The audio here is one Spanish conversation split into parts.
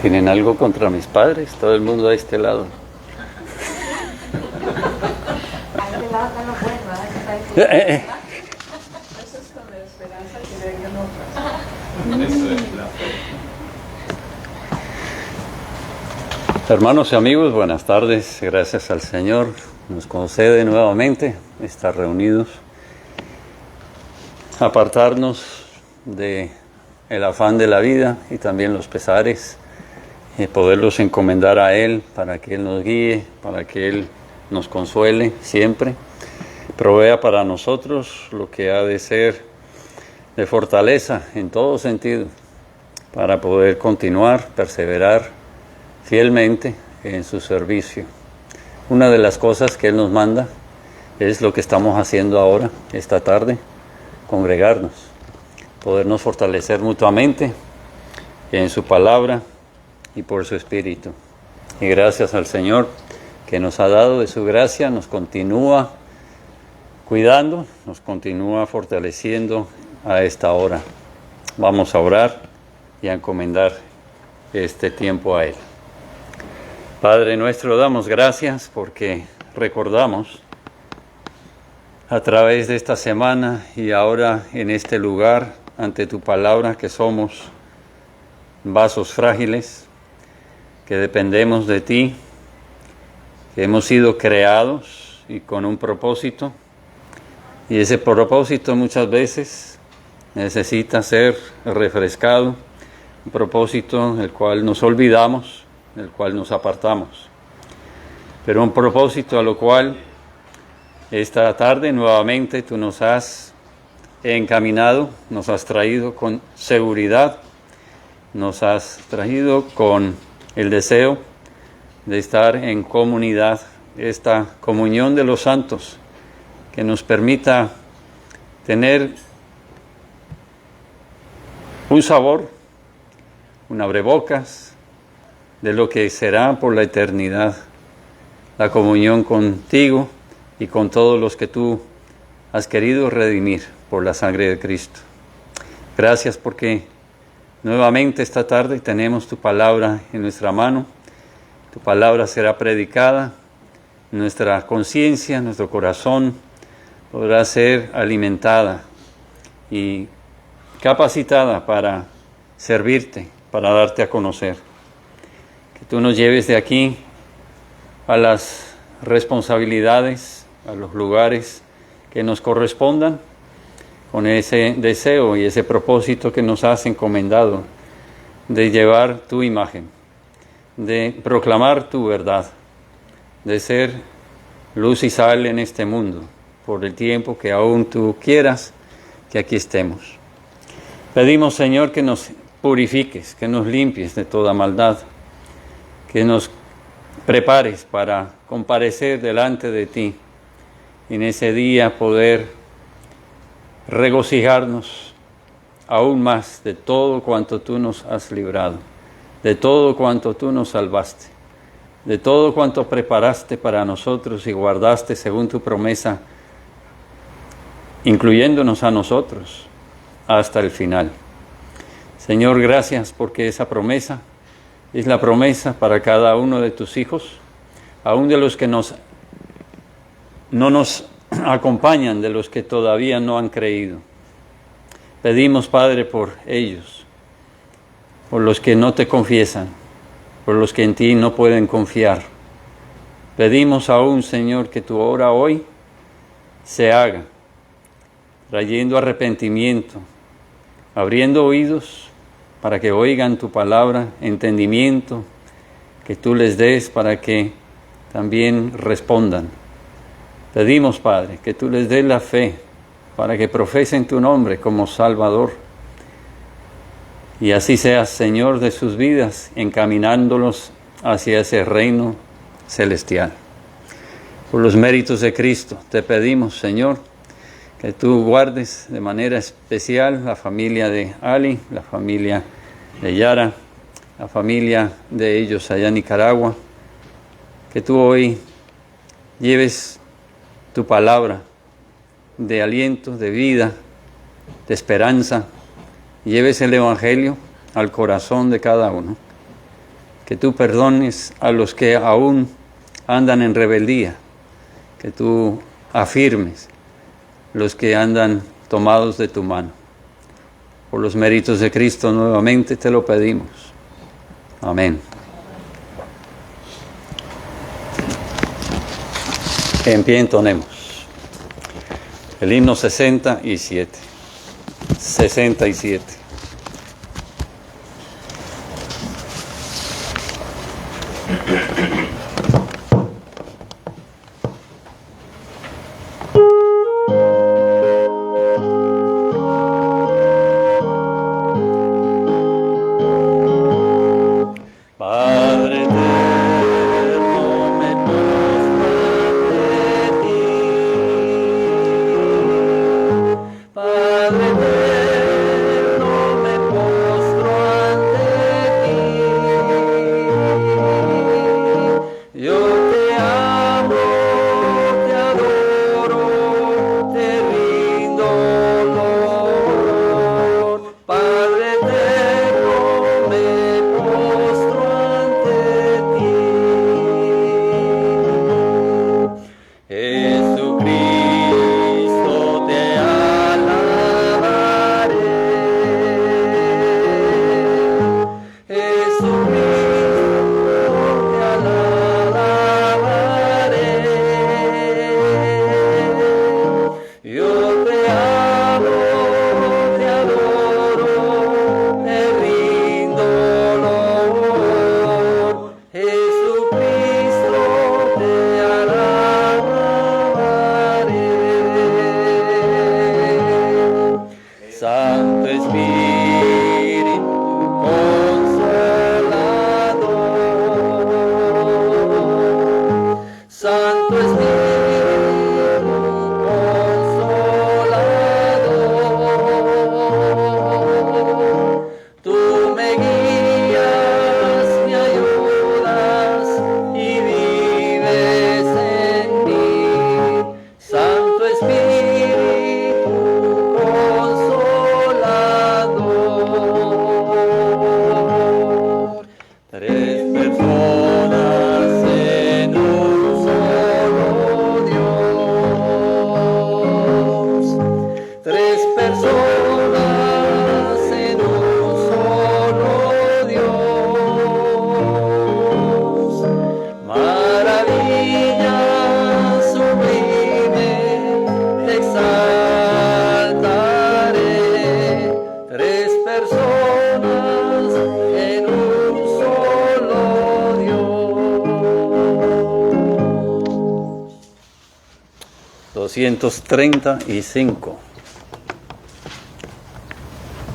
¿Tienen algo contra mis padres? Todo el mundo a este lado. A este lado está lo bueno, ¿verdad? Eso es con la esperanza que vengan otras. Eso es la fe. Hermanos y amigos, buenas tardes. Gracias al Señor. Nos concede nuevamente estar reunidos. Apartarnos de el afán de la vida y también los pesares. Poderlos encomendar a Él para que Él nos guíe, para que Él nos consuele siempre. Provea para nosotros lo que ha de ser de fortaleza en todo sentido, para poder continuar, perseverar fielmente en su servicio. Una de las cosas que Él nos manda es lo que estamos haciendo ahora, esta tarde, congregarnos, podernos fortalecer mutuamente en su palabra y por su Espíritu. Y gracias al Señor que nos ha dado de su gracia, nos continúa cuidando, nos continúa fortaleciendo a esta hora. Vamos a orar y a encomendar este tiempo a Él. Padre nuestro, damos gracias porque recordamos a través de esta semana y ahora en este lugar, ante tu palabra, que somos vasos frágiles, que dependemos de ti, que hemos sido creados y con un propósito, y ese propósito muchas veces necesita ser refrescado, un propósito del cual nos olvidamos, del cual nos apartamos, pero un propósito a lo cual esta tarde nuevamente tú nos has encaminado, nos has traído con seguridad, nos has traído con el deseo de estar en comunidad, esta comunión de los santos que nos permita tener un sabor, un abrebocas de lo que será por la eternidad la comunión contigo y con todos los que tú has querido redimir por la sangre de Cristo. Gracias porque nuevamente esta tarde tenemos tu palabra en nuestra mano. Tu palabra será predicada, nuestra conciencia, nuestro corazón podrá ser alimentada y capacitada para servirte, para darte a conocer. Que tú nos lleves de aquí a las responsabilidades, a los lugares que nos correspondan, con ese deseo y ese propósito que nos has encomendado de llevar tu imagen, de proclamar tu verdad, de ser luz y sal en este mundo, por el tiempo que aún tú quieras que aquí estemos. Pedimos, Señor, que nos purifiques, que nos limpies de toda maldad, que nos prepares para comparecer delante de ti, y en ese día poder regocijarnos aún más de todo cuanto tú nos has librado, de todo cuanto tú nos salvaste, de todo cuanto preparaste para nosotros y guardaste según tu promesa, incluyéndonos a nosotros hasta el final. Señor, gracias porque esa promesa es la promesa para cada uno de tus hijos, aún de los que no nos acompañan, de los que todavía no han creído. Pedimos, Padre, por ellos, por los que no te confiesan, por los que en ti no pueden confiar. Pedimos aún, Señor, que tu obra hoy se haga, trayendo arrepentimiento, abriendo oídos para que oigan tu palabra, entendimiento que tú les des para que también respondan. Pedimos, Padre, que tú les des la fe para que profesen tu nombre como Salvador. Y así seas, Señor, de sus vidas, encaminándolos hacia ese reino celestial. Por los méritos de Cristo, te pedimos, Señor, que tú guardes de manera especial la familia de Ali, la familia de Yara, la familia de ellos allá en Nicaragua. Que tú hoy lleves tu palabra de aliento, de vida, de esperanza. Lleves el Evangelio al corazón de cada uno. que tú perdones a los que aún andan en rebeldía, que tú afirmes los que andan tomados de tu mano. Por los méritos de Cristo nuevamente te lo pedimos. Amén. En pie entonemos el himno 67. 67.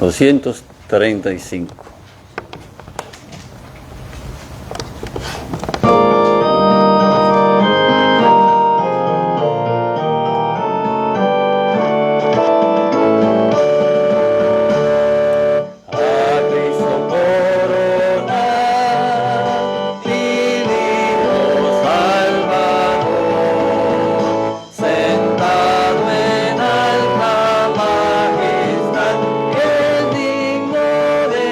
$235. Sentado en alta majestad, el digno de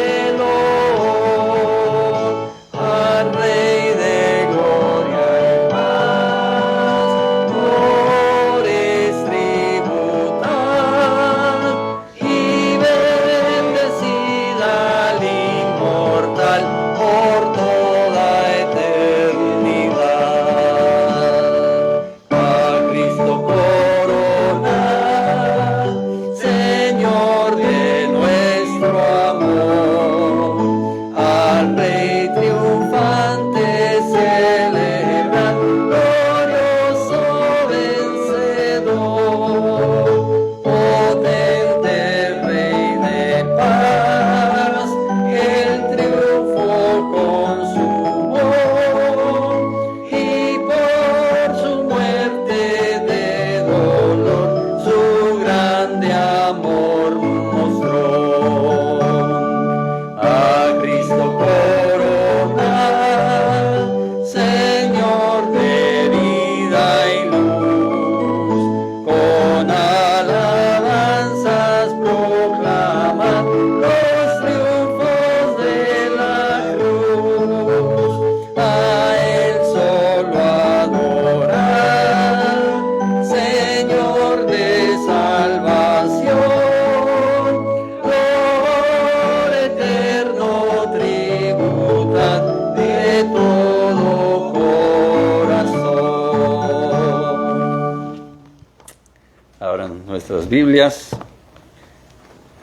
abran nuestras Biblias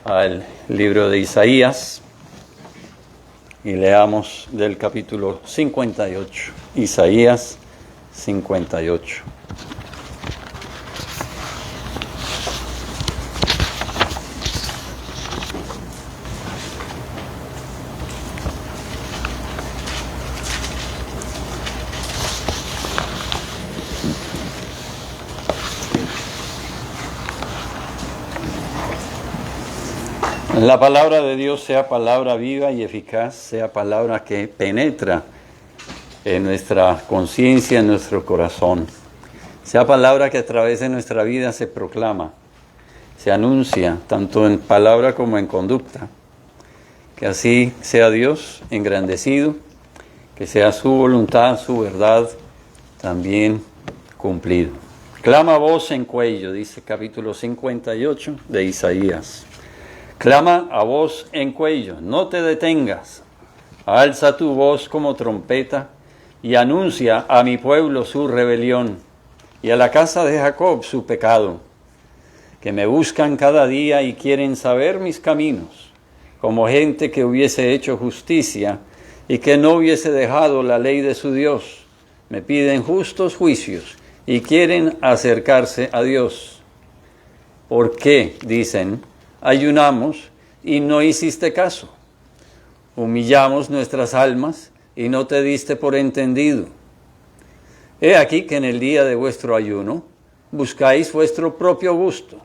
al libro de Isaías y leamos del capítulo 58, Isaías 58. La palabra de Dios sea palabra viva y eficaz, sea palabra que penetra en nuestra conciencia, en nuestro corazón. Sea palabra que a través de nuestra vida se proclama, se anuncia, tanto en palabra como en conducta. Que así sea Dios engrandecido, que sea su voluntad, su verdad también cumplido. Clama a voz en cuello, dice capítulo 58 de Isaías. Clama a voz en cuello, no te detengas. Alza tu voz como trompeta y anuncia a mi pueblo su rebelión y a la casa de Jacob su pecado, que me buscan cada día y quieren saber mis caminos, como gente que hubiese hecho justicia y que no hubiese dejado la ley de su Dios. Me piden justos juicios y quieren acercarse a Dios. ¿Por qué? Dicen. Ayunamos y no hiciste caso. Humillamos nuestras almas y no te diste por entendido. He aquí que en el día de vuestro ayuno buscáis vuestro propio gusto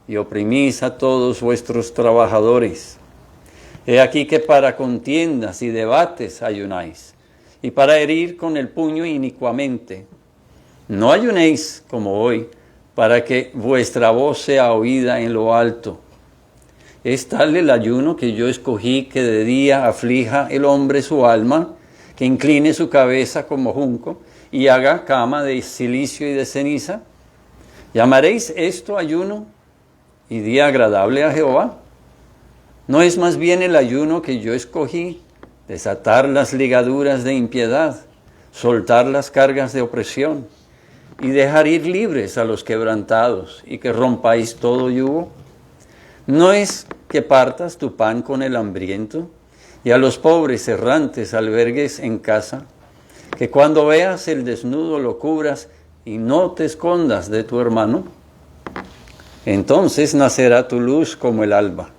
y oprimís a todos vuestros trabajadores. He aquí que para contiendas y debates ayunáis y para herir con el puño inicuamente. No ayunéis como hoy para que vuestra voz sea oída en lo alto. Es tal el ayuno que yo escogí, que de día aflija el hombre su alma, que incline su cabeza como junco y haga cama de silicio y de ceniza. ¿Llamaréis esto ayuno y día agradable a Jehová? ¿No es más bien el ayuno que yo escogí, desatar las ligaduras de impiedad, soltar las cargas de opresión y dejar ir libres a los quebrantados y que rompáis todo yugo? ¿No es que partas tu pan con el hambriento y a los pobres errantes albergues en casa? Que cuando veas el desnudo lo cubras y no te escondas de tu hermano. Entonces nacerá tu luz como el alba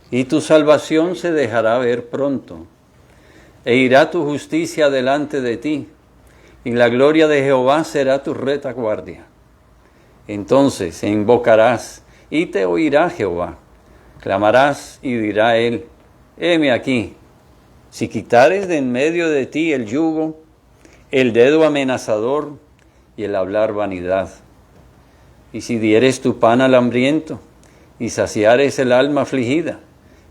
y tu salvación se dejará ver pronto. E irá tu justicia delante de ti y la gloria de Jehová será tu retaguardia. Entonces invocarás y te oirá Jehová. Clamarás y dirá él, heme aquí. Si quitares de en medio de ti el yugo, el dedo amenazador y el hablar vanidad. Y si dieres tu pan al hambriento y saciares el alma afligida,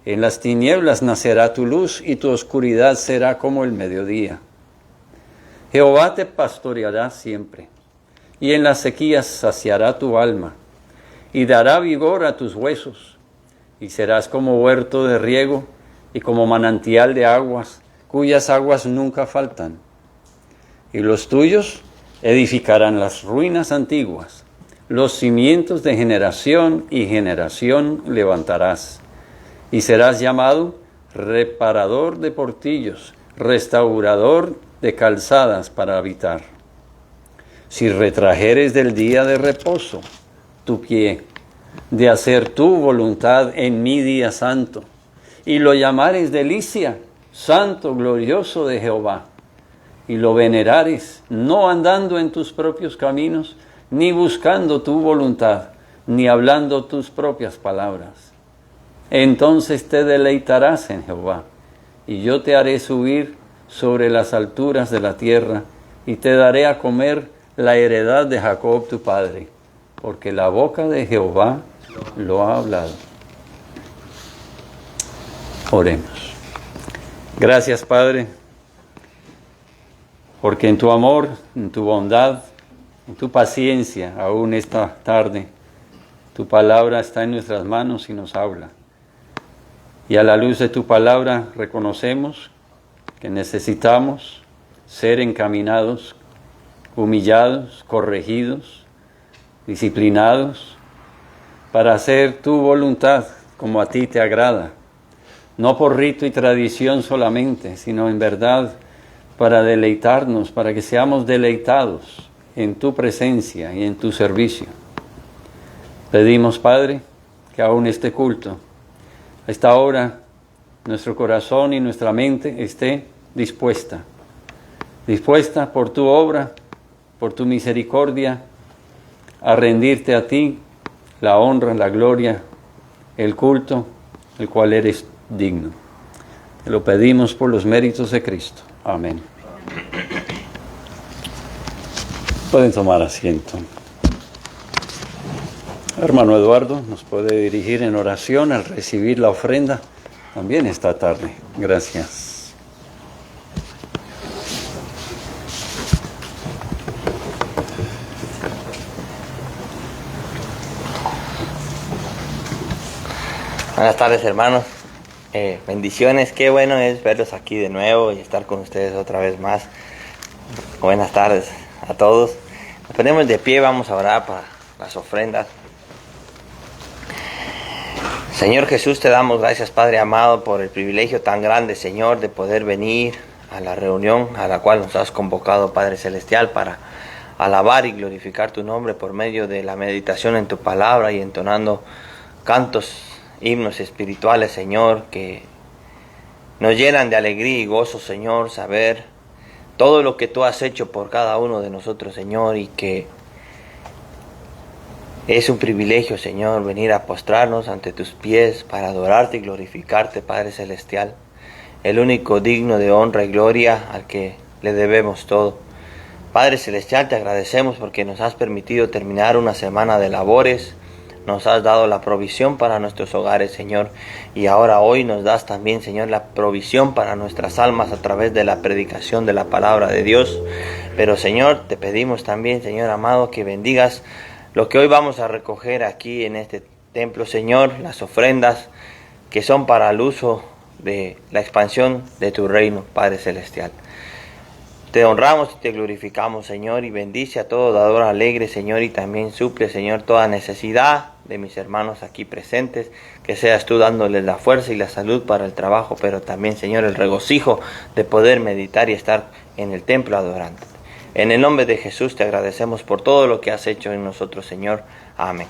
en las tinieblas nacerá tu luz y tu oscuridad será como el mediodía. Jehová te pastoreará siempre, y en las sequías saciará tu alma, y dará vigor a tus huesos. Y serás como huerto de riego y como manantial de aguas, cuyas aguas nunca faltan. Y los tuyos edificarán las ruinas antiguas, los cimientos de generación y generación levantarás. Y serás llamado reparador de portillos, restaurador de calzadas para habitar. Si retrajeres del día de reposo tu pie, de hacer tu voluntad en mi día santo, y lo llamares delicia, santo, glorioso de Jehová, y lo venerares, no andando en tus propios caminos, ni buscando tu voluntad, ni hablando tus propias palabras. Entonces te deleitarás en Jehová, y yo te haré subir sobre las alturas de la tierra, y te daré a comer la heredad de Jacob tu padre, porque la boca de Jehová lo ha hablado. Oremos. Gracias, Padre, porque en tu amor, en tu bondad, en tu paciencia, aún esta tarde, tu palabra está en nuestras manos y nos habla. Y a la luz de tu palabra reconocemos que necesitamos ser encaminados, humillados, corregidos, disciplinados, para hacer tu voluntad como a ti te agrada, no por rito y tradición solamente, sino en verdad para deleitarnos, para que seamos deleitados en tu presencia y en tu servicio. Pedimos, Padre, que aún este culto, a esta hora, nuestro corazón y nuestra mente esté dispuesta por tu obra, por tu misericordia, a rendirte a ti la honra, la gloria, el culto, el cual eres digno. Te lo pedimos por los méritos de Cristo. Amén. Pueden tomar asiento. Hermano Eduardo nos puede dirigir en oración al recibir la ofrenda también esta tarde. Gracias. Buenas tardes, hermanos. Bendiciones, qué bueno es verlos aquí de nuevo y estar con ustedes otra vez más. Buenas tardes a todos. Nos ponemos de pie, vamos a orar para las ofrendas. Señor Jesús, te damos gracias, Padre amado, por el privilegio tan grande, Señor, de poder venir a la reunión a la cual nos has convocado, Padre Celestial, para alabar y glorificar tu nombre por medio de la meditación en tu palabra y entonando cantos, himnos espirituales, Señor, que nos llenan de alegría y gozo, Señor, saber todo lo que tú has hecho por cada uno de nosotros, Señor, y que es un privilegio, Señor, venir a postrarnos ante tus pies para adorarte y glorificarte, Padre Celestial, el único digno de honra y gloria al que le debemos todo. Padre Celestial, te agradecemos porque nos has permitido terminar una semana de labores, nos has dado la provisión para nuestros hogares, Señor, y ahora hoy nos das también, Señor, la provisión para nuestras almas a través de la predicación de la palabra de Dios. Pero, Señor, te pedimos también, Señor amado, que bendigas lo que hoy vamos a recoger aquí en este templo, Señor, las ofrendas que son para el uso de la expansión de tu reino, Padre Celestial. Te honramos y te glorificamos, Señor, y bendice a todo dador alegre, Señor, y también suple, Señor, toda necesidad de mis hermanos aquí presentes, que seas tú dándoles la fuerza y la salud para el trabajo, pero también, Señor, el regocijo de poder meditar y estar en el templo adorando. En el nombre de Jesús te agradecemos por todo lo que has hecho en nosotros, Señor. Amén.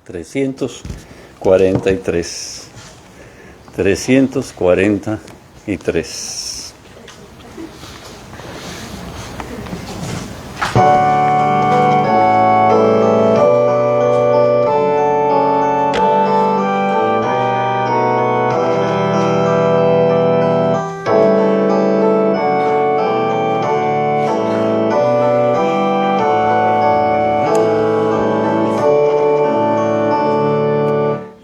Trescientos 343.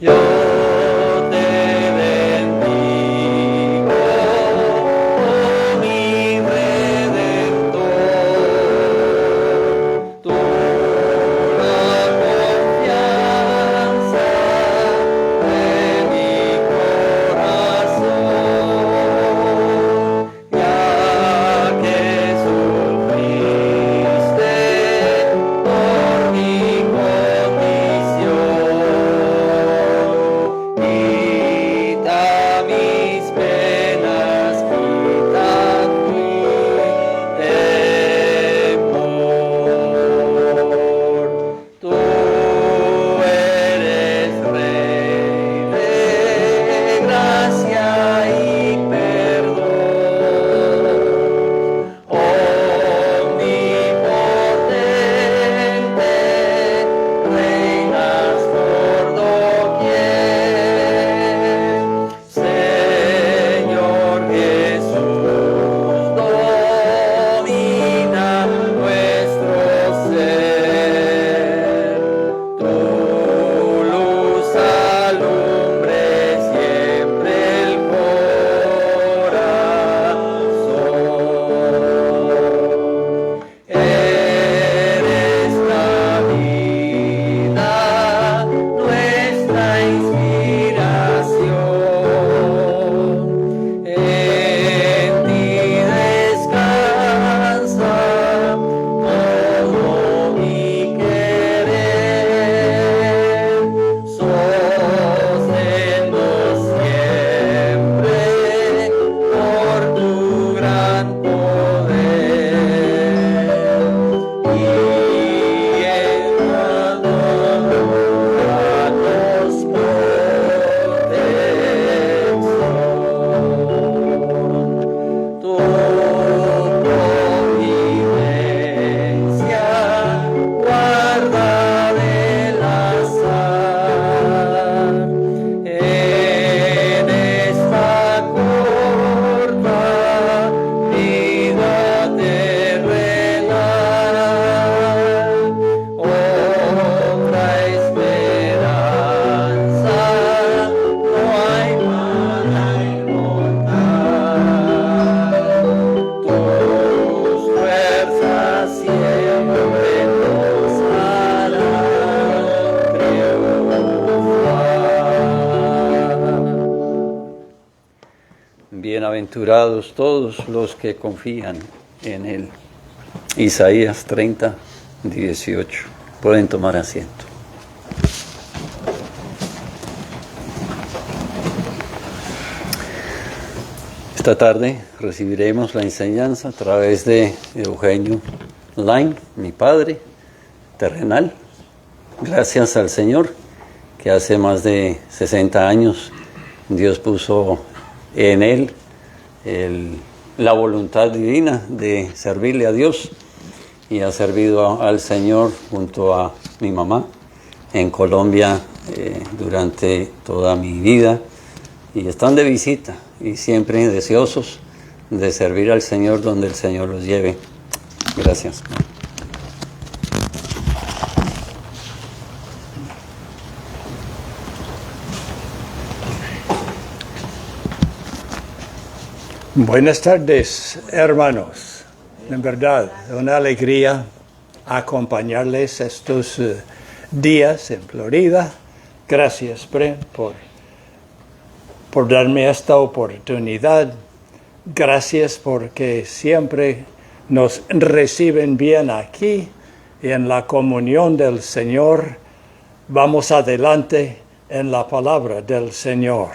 Yo te bendigo. bienaventurados todos los que confían en Él. Isaías 30, 18. Pueden tomar asiento. Esta tarde recibiremos la enseñanza a través de Eugenio Lain, mi padre terrenal. Gracias al Señor que hace más de 60 años Dios puso en él la voluntad divina de servirle a Dios, y ha servido al Señor junto a mi mamá en Colombia durante toda mi vida, y están de visita y siempre deseosos de servir al Señor donde el Señor los lleve. Gracias. Buenas tardes, hermanos. En verdad, una alegría acompañarles estos días en Florida. Gracias, Brent, por darme esta oportunidad. Gracias porque siempre nos reciben bien aquí y en la comunión del Señor. Vamos adelante en la palabra del Señor.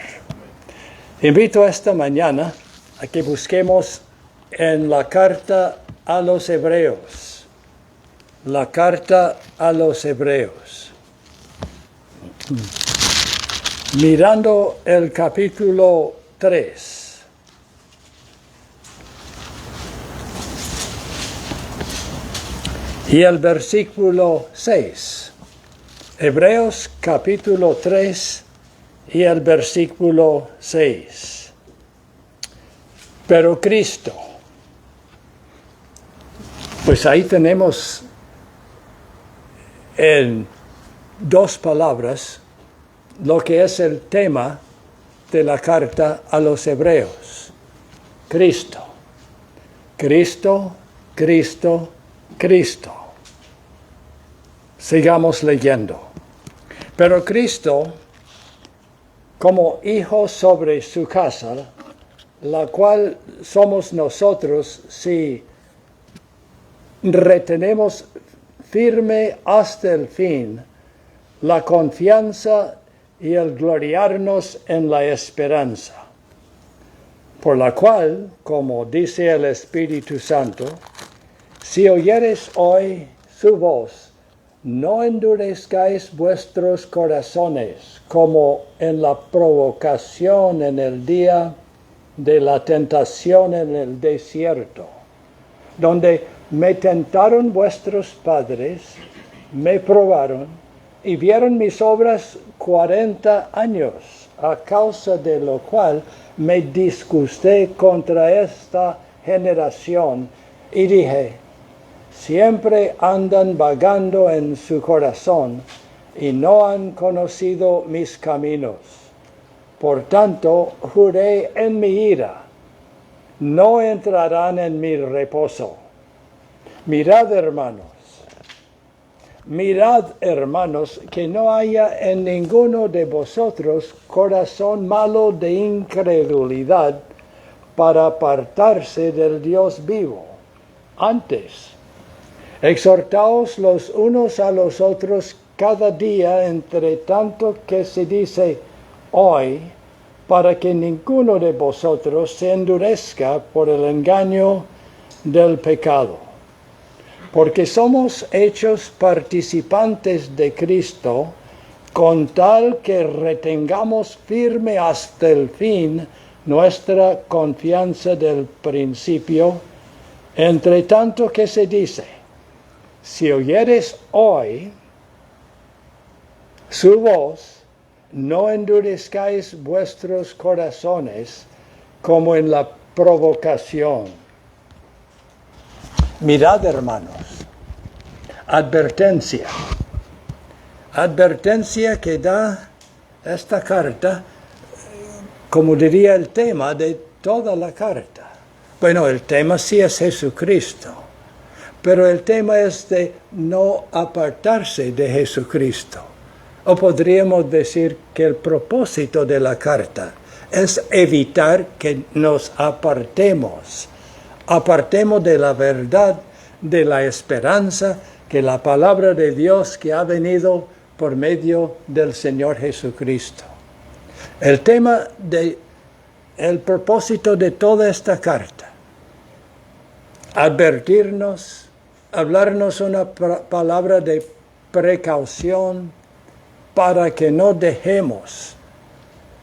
Invito esta mañana a que busquemos en la carta a los Hebreos. La carta a los Hebreos. Mirando el capítulo 3. Y el versículo 6. Hebreos capítulo 3 y el versículo 6. Pero Cristo. Pues ahí tenemos en dos palabras lo que es el tema de la carta a los Hebreos. Cristo. Cristo, Cristo, Cristo. Sigamos leyendo. Pero Cristo, como hijo sobre su casa, la cual somos nosotros si retenemos firme hasta el fin la confianza y el gloriarnos en la esperanza, por la cual, como dice el Espíritu Santo, si oyeres hoy su voz, no endurezcáis vuestros corazones como en la provocación en el día de la tentación en el desierto, donde me tentaron vuestros padres, me probaron y vieron mis obras 40 años, a causa de lo cual me disgusté contra esta generación y dije, siempre andan vagando en su corazón y no han conocido mis caminos. Por tanto, juré en mi ira, no entrarán en mi reposo. Mirad, hermanos, que no haya en ninguno de vosotros corazón malo de incredulidad para apartarse del Dios vivo. Antes, exhortaos los unos a los otros cada día, entre tanto que se dice hoy, para que ninguno de vosotros se endurezca por el engaño del pecado. Porque somos hechos participantes de Cristo, con tal que retengamos firme hasta el fin nuestra confianza del principio, entre tanto que se dice, si oyeres hoy su voz, no endurezcáis vuestros corazones como en la provocación. Mirad, hermanos, advertencia que da esta carta, como diría el tema de toda la carta. Bueno, el tema sí es Jesucristo, pero el tema es de no apartarse de Jesucristo. O podríamos decir que el propósito de la carta es evitar que nos apartemos de la verdad, de la esperanza, que la palabra de Dios que ha venido por medio del Señor Jesucristo. El propósito de toda esta carta, advertirnos, hablarnos una palabra de precaución para que no dejemos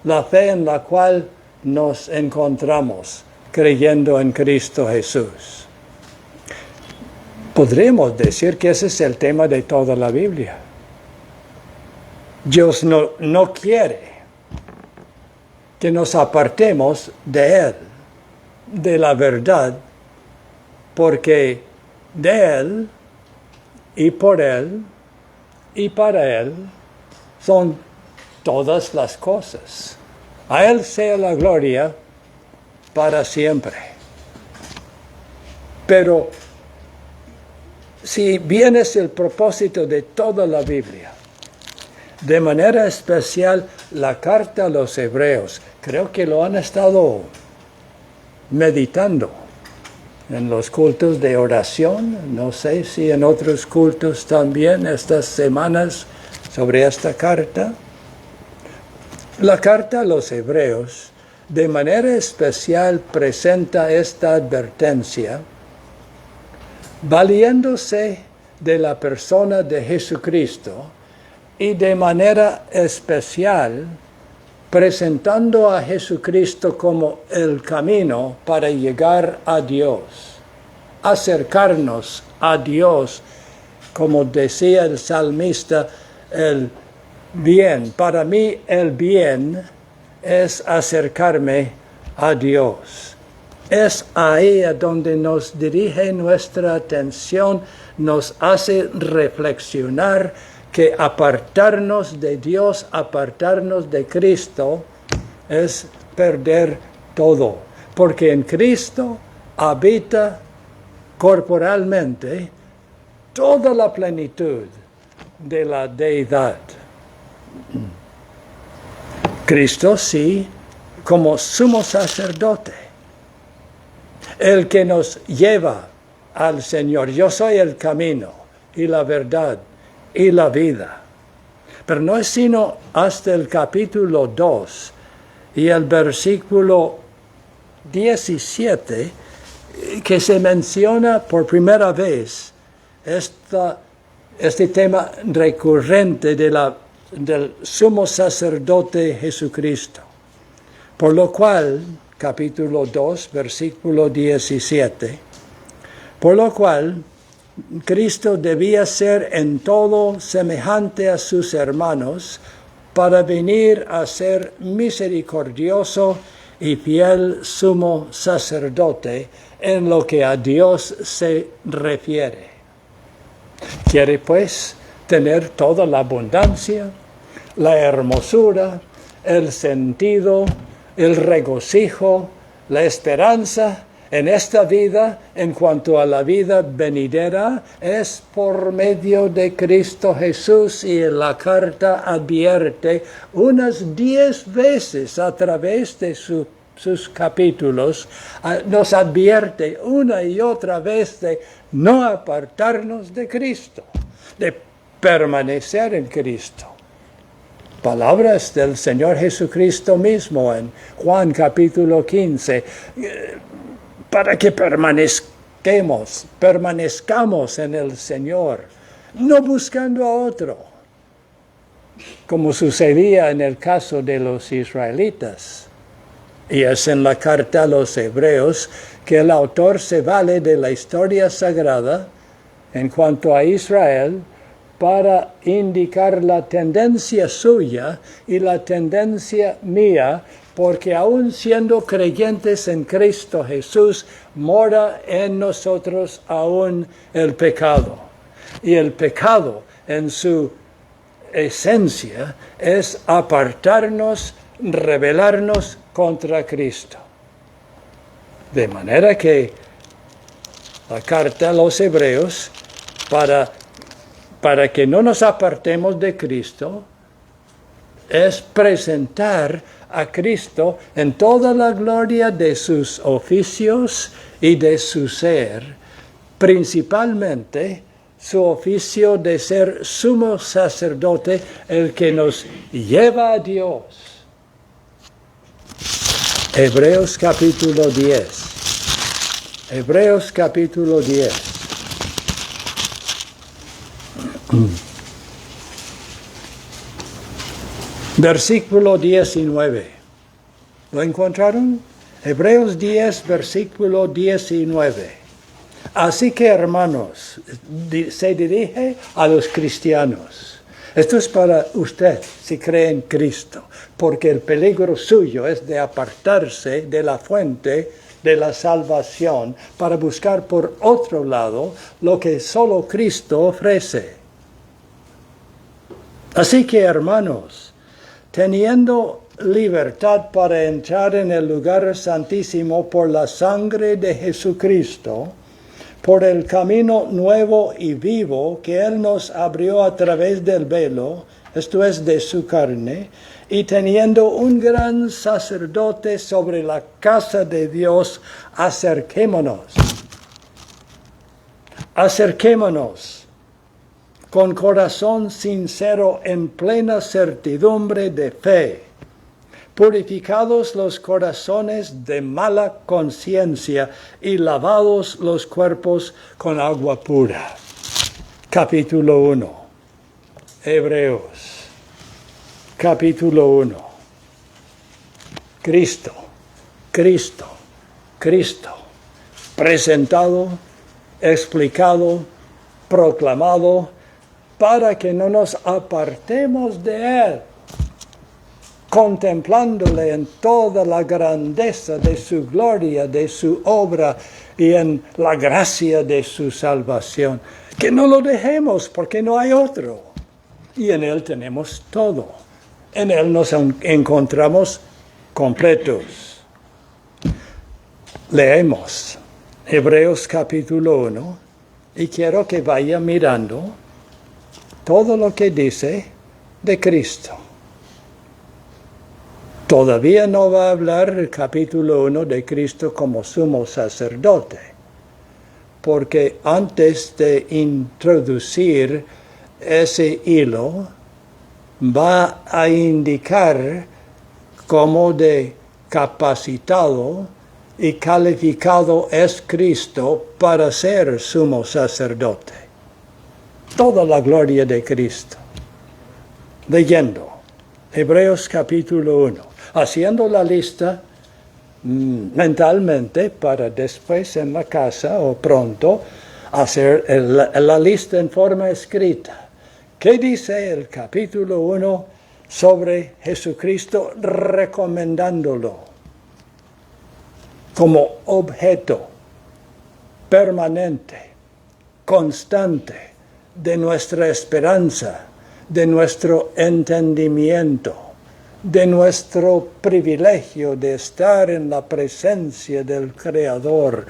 la fe en la cual nos encontramos creyendo en Cristo Jesús. Podríamos decir que ese es el tema de toda la Biblia. Dios no quiere que nos apartemos de Él, de la verdad, porque de Él y por Él y para Él son todas las cosas. A Él sea la gloria para siempre. Pero si bien es el propósito de toda la Biblia, de manera especial la carta a los Hebreos, creo que lo han estado meditando en los cultos de oración, no sé si en otros cultos también estas semanas sobre esta carta. La carta a los Hebreos de manera especial presenta esta advertencia valiéndose de la persona de Jesucristo y de manera especial presentando a Jesucristo como el camino para llegar a Dios, acercarnos a Dios, como decía el salmista, el bien. Para mí el bien es acercarme a Dios. Es ahí a donde nos dirige nuestra atención, nos hace reflexionar que apartarnos de Dios, apartarnos de Cristo, es perder todo. Porque en Cristo habita corporalmente toda la plenitud de la deidad. Cristo sí, como sumo sacerdote, el que nos lleva al Señor. Yo soy el camino y la verdad y la vida. Pero no es sino hasta el capítulo 2 y el versículo 17 que se menciona por primera vez este tema recurrente del sumo sacerdote Jesucristo. Por lo cual, capítulo 2, versículo 17, por lo cual Cristo debía ser en todo semejante a sus hermanos para venir a ser misericordioso y fiel sumo sacerdote en lo que a Dios se refiere. Quiere pues tener toda la abundancia, la hermosura, el sentido, el regocijo, la esperanza en esta vida, en cuanto a la vida venidera, es por medio de Cristo Jesús, y en la carta advierte unas 10 veces a través de sus capítulos, nos advierte una y otra vez de no apartarnos de Cristo, de permanecer en Cristo. Palabras del Señor Jesucristo mismo en Juan capítulo 15, para que permanezcamos en el Señor, no buscando a otro, como sucedía en el caso de los israelitas. Y es en la carta a los Hebreos que el autor se vale de la historia sagrada en cuanto a Israel para indicar la tendencia suya y la tendencia mía, porque aun siendo creyentes en Cristo Jesús, mora en nosotros aún el pecado. Y el pecado en su esencia es apartarnos, rebelarnos contra Cristo. De manera que la carta a los Hebreos, para que no nos apartemos de Cristo, es presentar a Cristo en toda la gloria de sus oficios y de su ser, principalmente su oficio de ser sumo sacerdote, el que nos lleva a Dios. Hebreos capítulo 10. Hebreos capítulo 10. Versículo 19. ¿Lo encontraron? Hebreos 10, versículo 19. Así que, hermanos, se dirige a los cristianos. Esto es para usted, si cree en Cristo, porque el peligro suyo es de apartarse de la fuente de la salvación para buscar por otro lado lo que solo Cristo ofrece. Así que, hermanos, teniendo libertad para entrar en el lugar santísimo por la sangre de Jesucristo, por el camino nuevo y vivo que Él nos abrió a través del velo, esto es de su carne, y teniendo un gran sacerdote sobre la casa de Dios, acerquémonos con corazón sincero en plena certidumbre de fe, purificados los corazones de mala conciencia y lavados los cuerpos con agua pura. Capítulo 1. Hebreos. Capítulo 1. Cristo. Presentado, explicado, proclamado, para que no nos apartemos de Él, contemplándole en toda la grandeza de su gloria, de su obra y en la gracia de su salvación. Que no lo dejemos porque no hay otro. Y en Él tenemos todo. En Él nos encontramos completos. Leemos Hebreos capítulo 1 y quiero que vaya mirando todo lo que dice de Cristo. Todavía no va a hablar el capítulo 1 de Cristo como sumo sacerdote, porque antes de introducir ese hilo, va a indicar cómo de capacitado y calificado es Cristo para ser sumo sacerdote. Toda la gloria de Cristo. Leyendo Hebreos capítulo 1. Haciendo la lista mentalmente para después en la casa o pronto hacer la lista en forma escrita. ¿Qué dice el capítulo 1 sobre Jesucristo recomendándolo como objeto permanente, constante de nuestra esperanza, de nuestro entendimiento, de nuestro privilegio de estar en la presencia del Creador,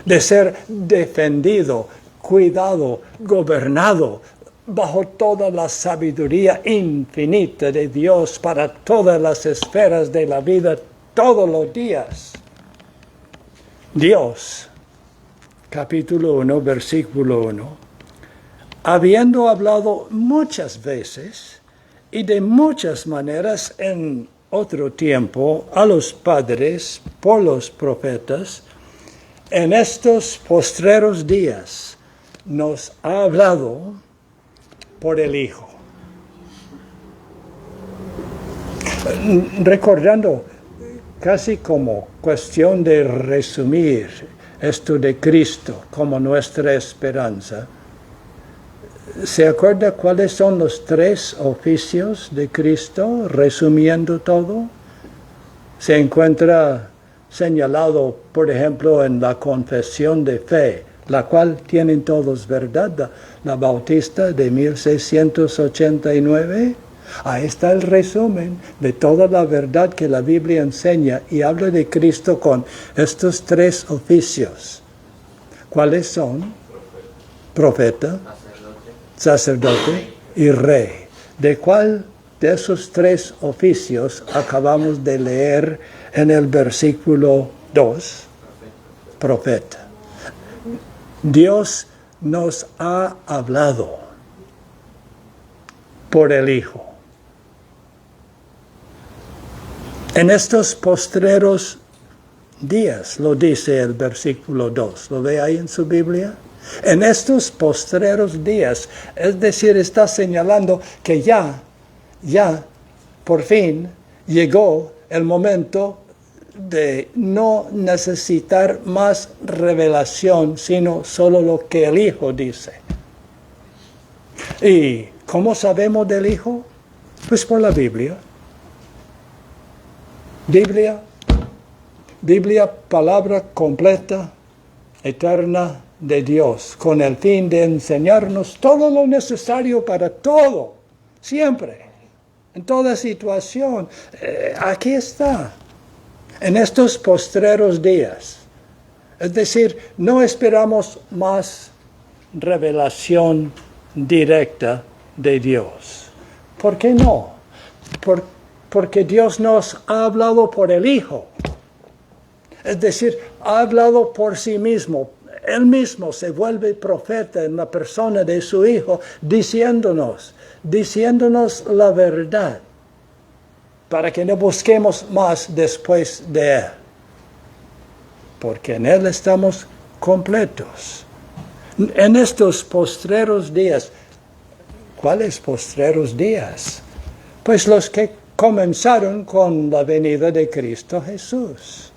de ser defendido, cuidado, gobernado bajo toda la sabiduría infinita de Dios para todas las esferas de la vida todos los días? Dios, capítulo 1, versículo 1, habiendo hablado muchas veces y de muchas maneras en otro tiempo a los padres por los profetas, en estos postreros días nos ha hablado por el Hijo. Recordando, casi como cuestión de resumir esto de Cristo como nuestra esperanza, ¿se acuerda cuáles son los 3 oficios de Cristo? Resumiendo todo, se encuentra señalado, por ejemplo, en la confesión de fe, la cual tienen todos, ¿verdad? La Bautista de 1689. Ahí está el resumen de toda la verdad que la Biblia enseña y habla de Cristo con estos 3 oficios. ¿Cuáles son? Profeta, sacerdote y rey. ¿De cuál de esos tres oficios acabamos de leer en el versículo 2, profeta. Dios nos ha hablado por el Hijo. En estos postreros días, lo dice el versículo 2, ¿lo ve ahí en su Biblia? En estos postreros días, es decir, está señalando que ya, por fin, llegó el momento de no necesitar más revelación, sino solo lo que el Hijo dice. ¿Y cómo sabemos del Hijo? Pues por la Biblia. Biblia, palabra completa, eterna de Dios, con el fin de enseñarnos todo lo necesario para todo, siempre, en toda situación. Aquí está, en estos postreros días. Es decir, no esperamos más revelación directa de Dios. ¿Por qué no? Porque Dios nos ha hablado por el Hijo. Es decir, ha hablado por sí mismo. Él mismo se vuelve profeta en la persona de su Hijo, diciéndonos la verdad, para que no busquemos más después de Él. Porque en Él estamos completos. En estos postreros días, ¿cuáles postreros días? Pues los que comenzaron con la venida de Cristo Jesús.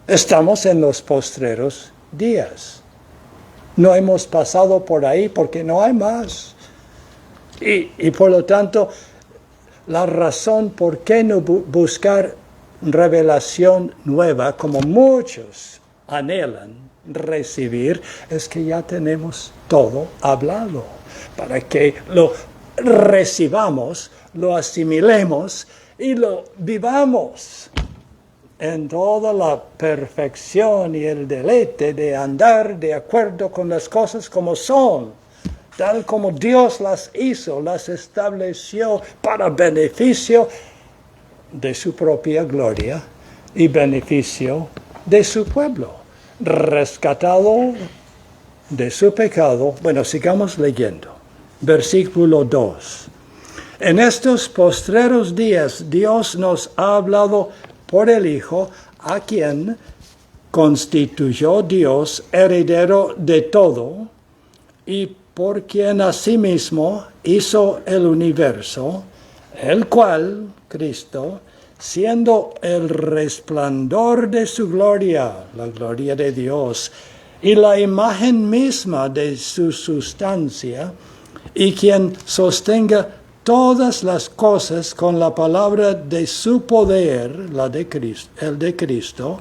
Estamos en los postreros días. No hemos pasado por ahí porque no hay más. Y por lo tanto, la razón por qué no buscar revelación nueva, como muchos anhelan recibir, es que ya tenemos todo hablado, para que lo recibamos, lo asimilemos y lo vivamos en toda la perfección y el deleite de andar de acuerdo con las cosas como son, tal como Dios las hizo, las estableció para beneficio de su propia gloria y beneficio de su pueblo, rescatado de su pecado. Bueno, sigamos leyendo. Versículo 2. En estos postreros días Dios nos ha hablado por el Hijo, a quien constituyó Dios heredero de todo, y por quien asimismo hizo el universo, el cual, Cristo, siendo el resplandor de su gloria, la gloria de Dios, y la imagen misma de su sustancia, y quien sostenga todas las cosas con la palabra de su poder, el de Cristo,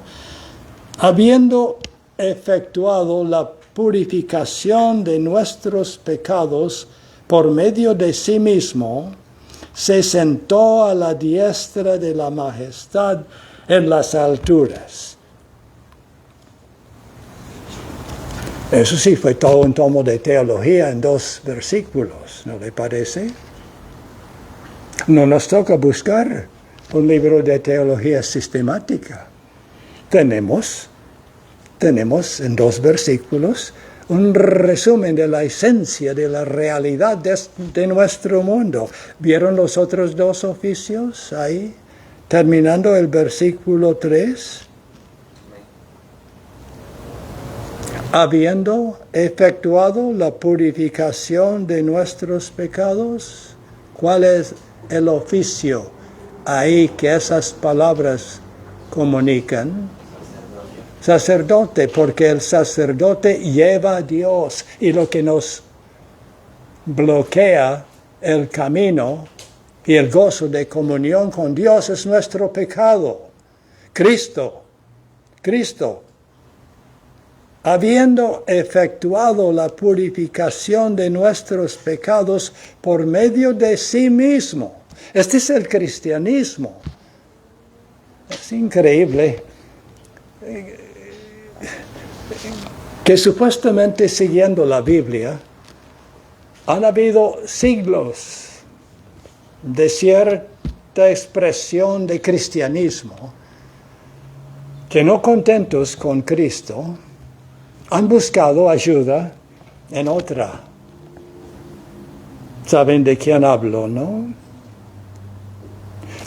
habiendo efectuado la purificación de nuestros pecados por medio de sí mismo, se sentó a la diestra de la majestad en las alturas. Eso sí fue todo un tomo de teología en 2 versículos, ¿no le parece? No nos toca buscar un libro de teología sistemática. Tenemos en 2 versículos un resumen de la esencia de la realidad de nuestro mundo. ¿Vieron los otros 2 oficios ahí? Terminando el versículo 3. Habiendo efectuado la purificación de nuestros pecados, ¿cuál es el oficio ahí que esas palabras comunican? Sacerdote, porque el sacerdote lleva a Dios, y lo que nos bloquea el camino y el gozo de comunión con Dios es nuestro pecado. Cristo, habiendo efectuado la purificación de nuestros pecados por medio de sí mismo. Este es el cristianismo. Es increíble que supuestamente siguiendo la Biblia han habido siglos de cierta expresión de cristianismo que no contentos con Cristo han buscado ayuda en otra. ¿Saben de quién hablo, no?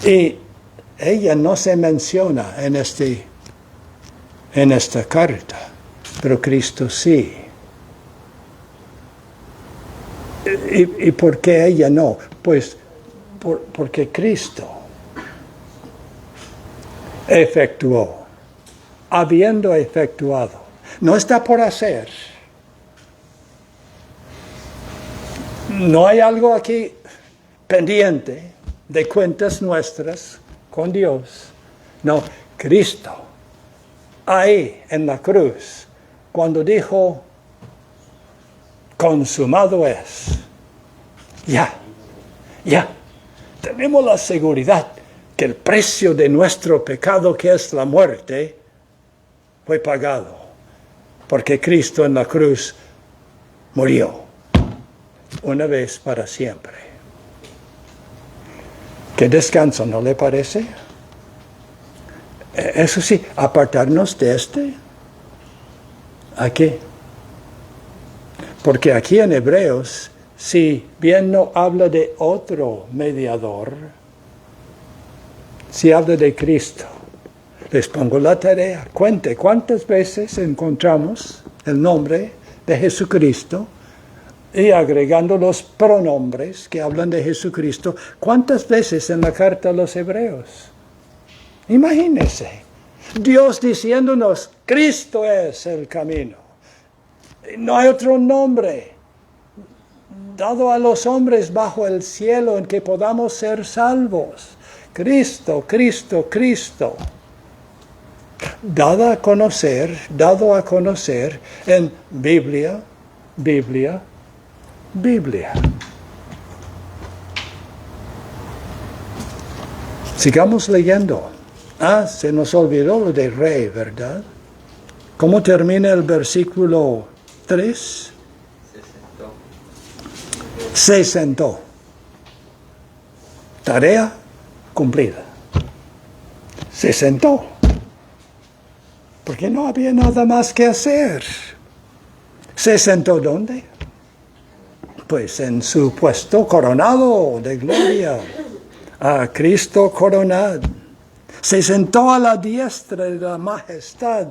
Y ella no se menciona en esta carta, pero Cristo sí. ¿Y por qué ella no? Pues porque Cristo efectuó, habiendo efectuado. No está por hacer. No hay algo aquí pendiente de cuentas nuestras con Dios. No, Cristo, ahí en la cruz, cuando dijo, consumado es, ya, tenemos la seguridad que el precio de nuestro pecado, que es la muerte, fue pagado, porque Cristo en la cruz murió una vez para siempre. Qué descanso, ¿no le parece? Eso sí, apartarnos de aquí. Porque aquí en Hebreos, si bien no habla de otro mediador, si habla de Cristo. Les pongo la tarea. Cuente cuántas veces encontramos el nombre de Jesucristo y agregando los pronombres que hablan de Jesucristo, ¿cuántas veces en la carta a los Hebreos? Imagínense, Dios diciéndonos, Cristo es el camino. No hay otro nombre dado a los hombres bajo el cielo en que podamos ser salvos. Cristo, Cristo, Cristo. Dado a conocer en Biblia. Sigamos leyendo. Se nos olvidó lo de rey, ¿verdad? ¿Cómo termina el versículo 3? Se sentó. Tarea cumplida. Se sentó. Porque no había nada más que hacer. ¿Se sentó dónde? Pues en su puesto coronado de gloria. A Cristo coronado. Se sentó a la diestra de la majestad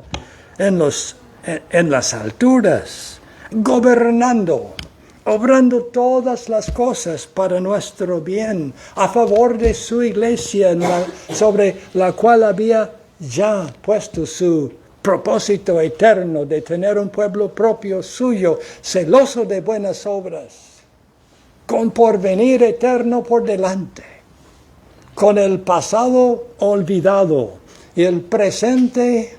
en las alturas, gobernando, obrando todas las cosas para nuestro bien, a favor de su iglesia, sobre la cual había ya puesto su propósito eterno de tener un pueblo propio suyo, celoso de buenas obras, con porvenir eterno por delante, con el pasado olvidado y el presente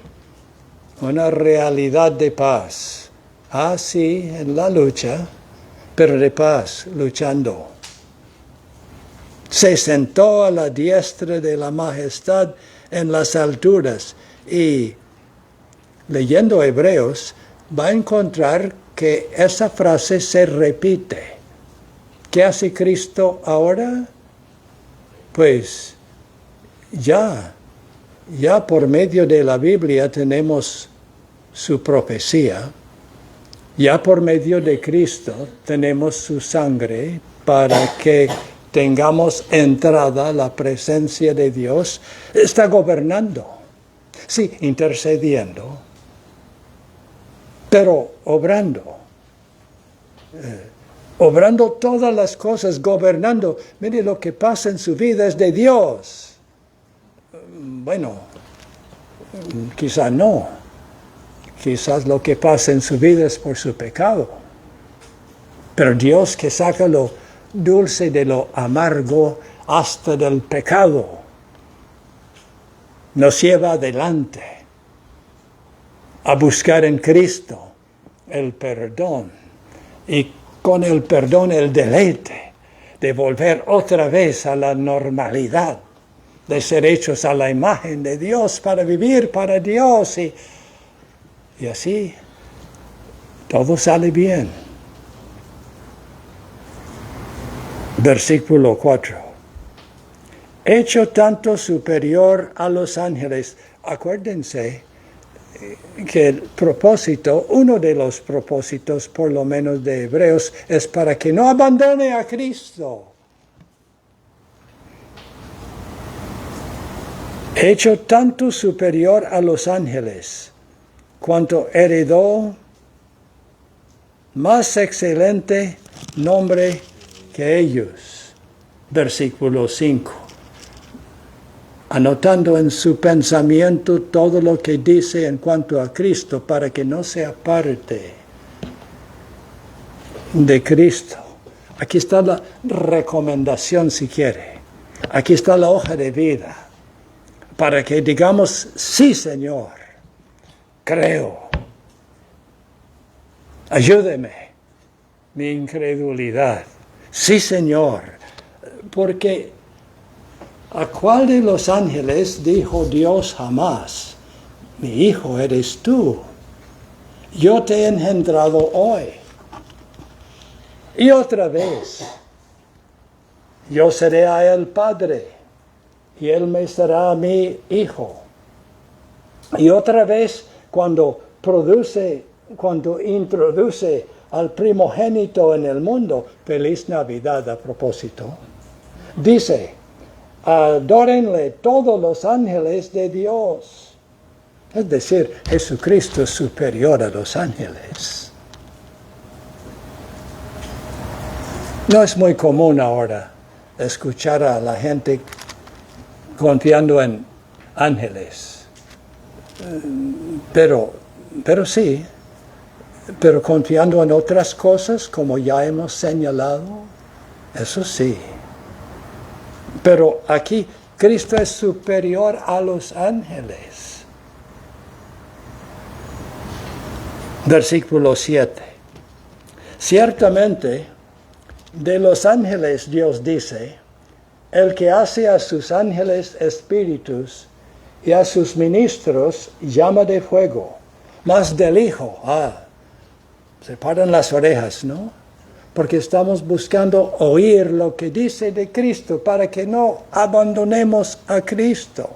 una realidad de paz. Así en la lucha, pero de paz, luchando. Se sentó a la diestra de la majestad en las alturas y leyendo Hebreos va a encontrar que esa frase se repite. ¿Qué hace Cristo ahora? Pues ya por medio de la Biblia tenemos su profecía, ya por medio de Cristo tenemos su sangre para que tengamos entrada a la presencia de Dios. Está gobernando, sí, intercediendo, pero obrando todas las cosas, gobernando. Mire, lo que pasa en su vida es de Dios. Bueno, quizás no. Quizás lo que pasa en su vida es por su pecado. Pero Dios, que saca lo dulce de lo amargo hasta del pecado, nos lleva adelante a buscar en Cristo el perdón y con el perdón el deleite de volver otra vez a la normalidad, de ser hechos a la imagen de Dios para vivir para Dios y así todo sale bien. Versículo 4. hecho tanto superior a los ángeles. Acuérdense que el propósito, uno de los propósitos por lo menos de Hebreos, es para que no abandone a Cristo. Hecho tanto superior a los ángeles, cuanto heredó más excelente nombre que ellos. Versículo 5. Anotando en su pensamiento todo lo que dice en cuanto a Cristo, para que no se aparte de Cristo. Aquí está la recomendación si quiere. Aquí está la hoja de vida. Para que digamos, sí Señor, creo. Ayúdeme, mi incredulidad. Sí Señor, porque ¿a cuál de los ángeles dijo Dios jamás? Mi hijo eres tú. Yo te he engendrado hoy. Y otra vez, yo seré a él padre, y él me será mi hijo. Y otra vez, cuando introduce al primogénito en el mundo, feliz Navidad a propósito, dice, adórenle todos los ángeles de Dios. Es decir, Jesucristo es superior a los ángeles. No es muy común ahora escuchar a la gente confiando en ángeles. Pero sí, pero confiando en otras cosas, como ya hemos señalado, eso sí. Pero aquí Cristo es superior a los ángeles. Versículo 7. Ciertamente, de los ángeles Dios dice, el que hace a sus ángeles espíritus y a sus ministros llama de fuego. Mas del Hijo, se paran las orejas, ¿no? Porque estamos buscando oír lo que dice de Cristo para que no abandonemos a Cristo.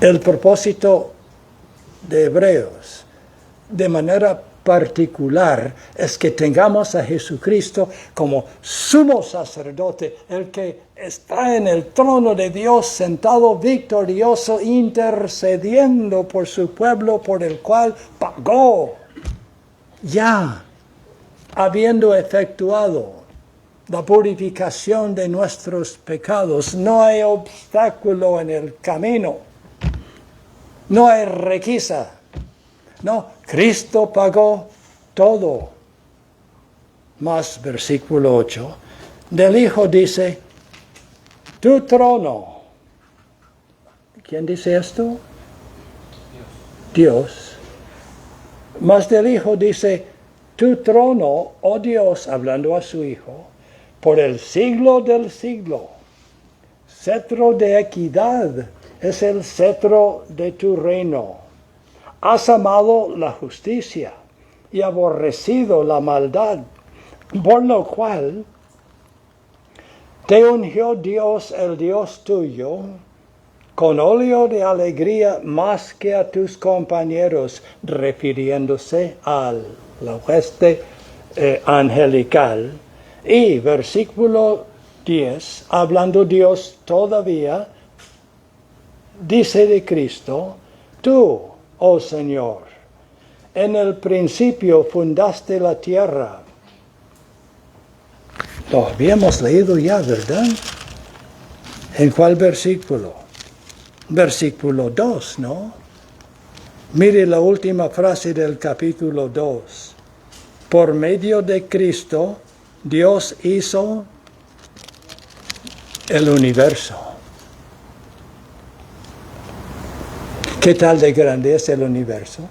El propósito de Hebreos, de manera particular, es que tengamos a Jesucristo como sumo sacerdote, el que está en el trono de Dios, sentado victorioso, intercediendo por su pueblo, por el cual pagó, ya habiendo efectuado la purificación de nuestros pecados. No hay obstáculo en el camino, no hay requisa. No, Cristo pagó todo. Más versículo 8. Del Hijo dice, tu trono. ¿Quién dice esto? Dios. Más del Hijo dice, tu trono, oh Dios, hablando a su Hijo, por el siglo del siglo. Cetro de equidad es el cetro de tu reino. Has amado la justicia y aborrecido la maldad, por lo cual te ungió Dios, el Dios tuyo, con óleo de alegría más que a tus compañeros, refiriéndose a la hueste angelical. Y versículo 10, hablando Dios todavía, dice de Cristo, tú, oh Señor, en el principio fundaste la tierra. Lo habíamos leído ya, ¿verdad? ¿En cuál versículo? Versículo 2, ¿no? Mire la última frase del capítulo 2. Por medio de Cristo, Dios hizo el universo. ¿Qué tal de grande es el universo?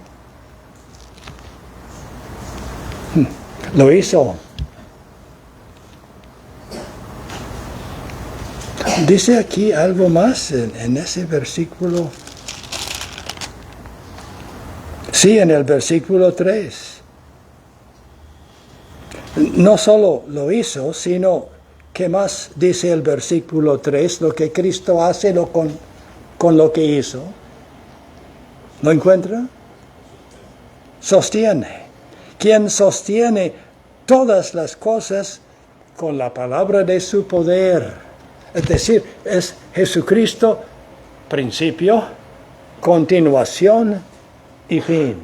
Lo hizo. Dice aquí algo más en ese versículo. Sí, en el versículo 3. No solo lo hizo, sino ¿qué más dice el versículo 3? Lo que Cristo hace con lo que hizo. ¿Lo encuentra? Sostiene. Quien sostiene todas las cosas con la palabra de su poder. Es decir, es Jesucristo, principio, continuación y fin.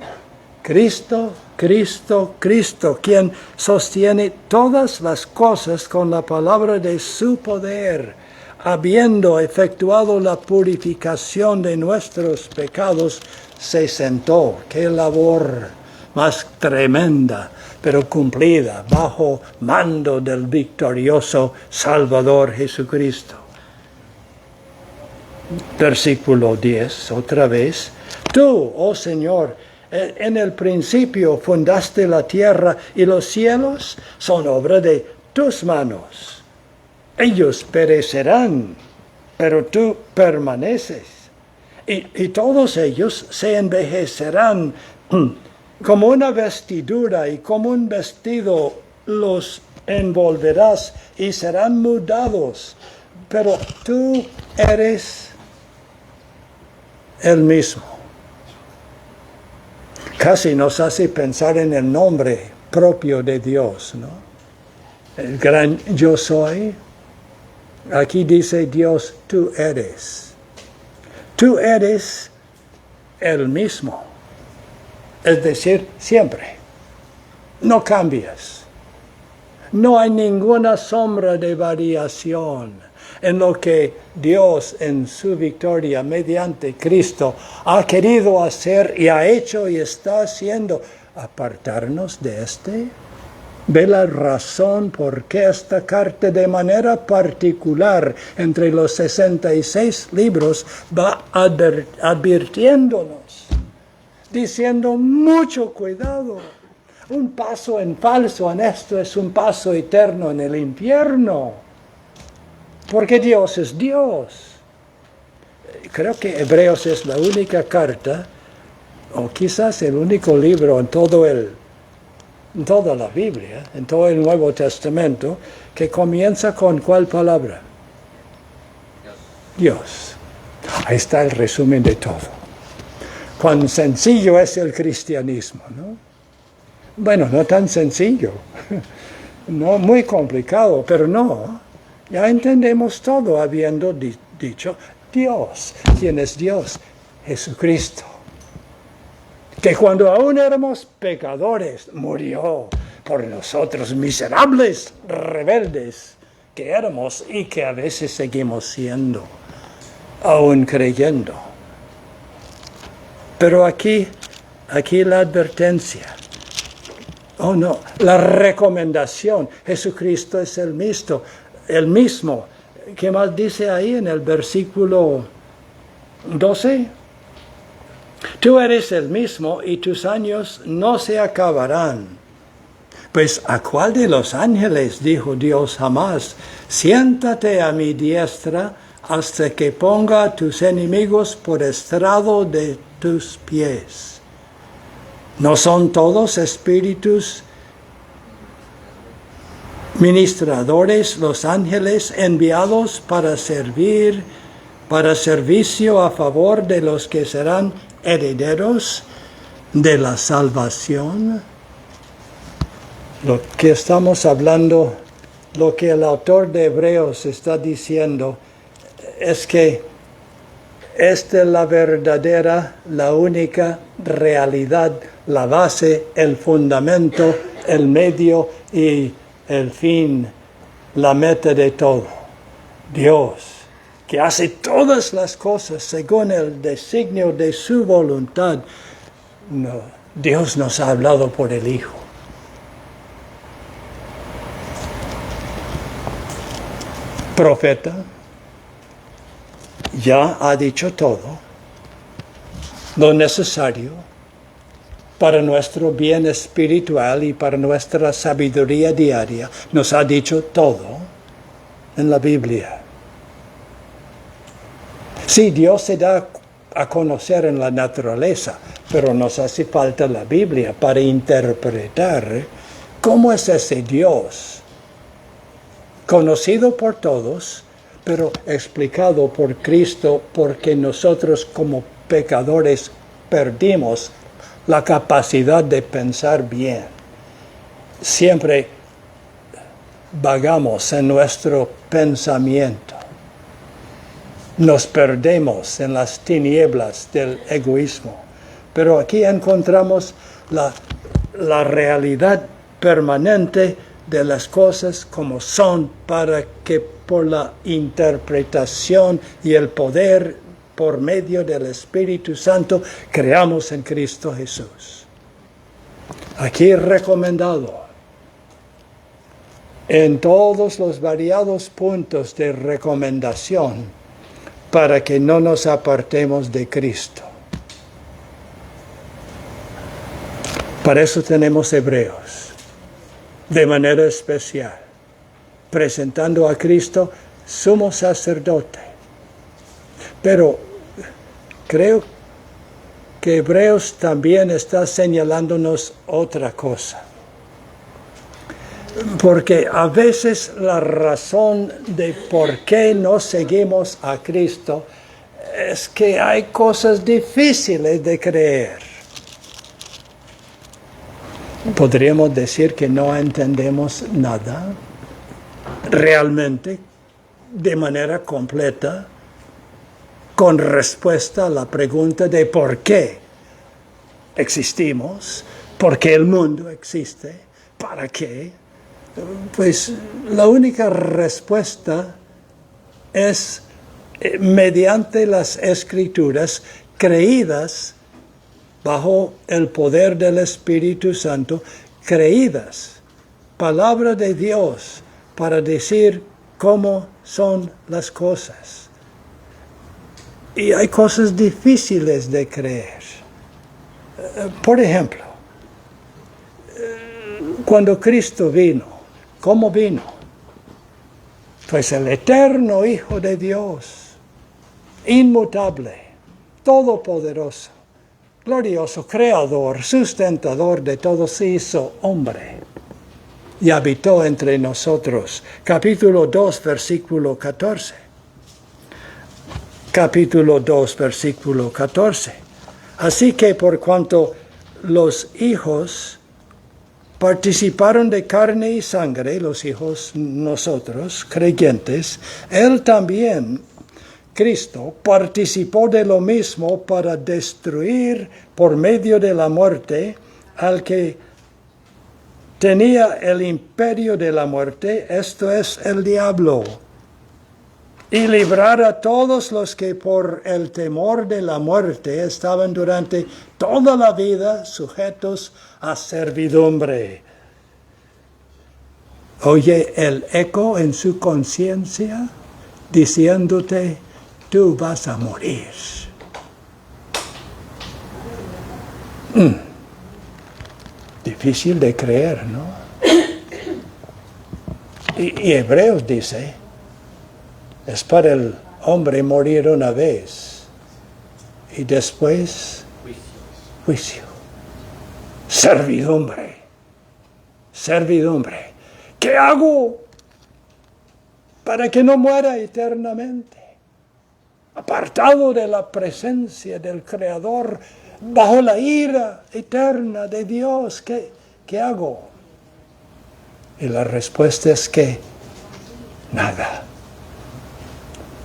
Cristo, Cristo, Cristo, quien sostiene todas las cosas con la palabra de su poder, habiendo efectuado la purificación de nuestros pecados, se sentó. ¡Qué labor más tremenda, pero cumplida, bajo mando del victorioso Salvador Jesucristo! Versículo 10, otra vez. Tú, oh Señor, en el principio fundaste la tierra y los cielos son obra de tus manos. Ellos perecerán, pero tú permaneces. Y todos ellos se envejecerán como una vestidura, y como un vestido los envolverás y serán mudados. Pero tú eres el mismo. Casi nos hace pensar en el nombre propio de Dios, ¿no? El gran yo soy. Aquí dice Dios, tú eres. Tú eres el mismo. Es decir, siempre. No cambias. No hay ninguna sombra de variación en lo que Dios en su victoria mediante Cristo ha querido hacer y ha hecho y está haciendo. Apartarnos de este. Ve la razón por qué esta carta de manera particular entre los 66 libros va advirtiéndonos, diciendo mucho cuidado. Un paso en falso en esto es un paso eterno en el infierno. Porque Dios es Dios. Creo que Hebreos es la única carta, o quizás el único libro en toda la Biblia, en todo el Nuevo Testamento, que comienza con ¿cuál palabra? Dios. Ahí está el resumen de todo. Cuán sencillo es el cristianismo, ¿no? Bueno, no tan sencillo, no muy complicado, pero no. Ya entendemos todo habiendo dicho Dios. ¿Quién es Dios? Jesucristo. Que cuando aún éramos pecadores, murió por nosotros, miserables, rebeldes que éramos y que a veces seguimos siendo, aún creyendo. Pero aquí la advertencia. Oh no, la recomendación. Jesucristo es el mismo. ¿Qué más dice ahí en el versículo 12? Tú eres el mismo y tus años no se acabarán. Pues ¿a cuál de los ángeles dijo Dios jamás? Siéntate a mi diestra hasta que ponga a tus enemigos por estrado de tus pies. ¿No son todos espíritus ministradores los ángeles enviados para servicio a favor de los que serán herederos de la salvación? Lo que estamos hablando, lo que el autor de Hebreos está diciendo, es que esta es la verdadera, la única realidad, la base, el fundamento, el medio y el fin, la meta de todo. Dios, que hace todas las cosas según el designio de su voluntad. No, Dios nos ha hablado por el Hijo. Profeta, ya ha dicho todo lo necesario para nuestro bien espiritual y para nuestra sabiduría diaria. Nos ha dicho todo en la Biblia. Sí, Dios se da a conocer en la naturaleza, pero nos hace falta la Biblia para interpretar cómo es ese Dios conocido por todos, pero explicado por Cristo, porque nosotros como pecadores perdimos la capacidad de pensar bien. Siempre vagamos en nuestro pensamiento. Nos perdemos en las tinieblas del egoísmo. Pero aquí encontramos la realidad permanente de las cosas como son, para que por la interpretación y el poder por medio del Espíritu Santo creamos en Cristo Jesús. Aquí recomendado en todos los variados puntos de recomendación para que no nos apartemos de Cristo. Para eso tenemos Hebreos, de manera especial, presentando a Cristo sumo sacerdote. Pero creo que Hebreos también está señalándonos otra cosa. Porque a veces la razón de por qué no seguimos a Cristo es que hay cosas difíciles de creer. Podríamos decir que no entendemos nada realmente de manera completa con respuesta a la pregunta de por qué existimos, por qué el mundo existe, para qué. Pues la única respuesta es mediante las Escrituras creídas bajo el poder del Espíritu Santo, creídas, palabra de Dios para decir cómo son las cosas. Y hay cosas difíciles de creer. Por ejemplo, cuando Cristo vino, ¿cómo vino? Pues el eterno Hijo de Dios, inmutable, todopoderoso, glorioso, creador, sustentador de todo, se hizo hombre y habitó entre nosotros. Capítulo 2, versículo 14. Capítulo 2, versículo 14. Así que por cuanto los hijos participaron de carne y sangre, los hijos nosotros, creyentes, Él también, Cristo, participó de lo mismo para destruir por medio de la muerte al que tenía el imperio de la muerte, esto es el diablo, y librar a todos los que por el temor de la muerte estaban durante toda la vida sujetos a servidumbre. Oye el eco en su conciencia diciéndote, tú vas a morir. Difícil de creer, ¿no? Y Hebreos dice, es para el hombre morir una vez y después juicio. Servidumbre. ¿Qué hago para que no muera eternamente? Apartado de la presencia del Creador, bajo la ira eterna de Dios, ¿qué hago? Y la respuesta es que nada.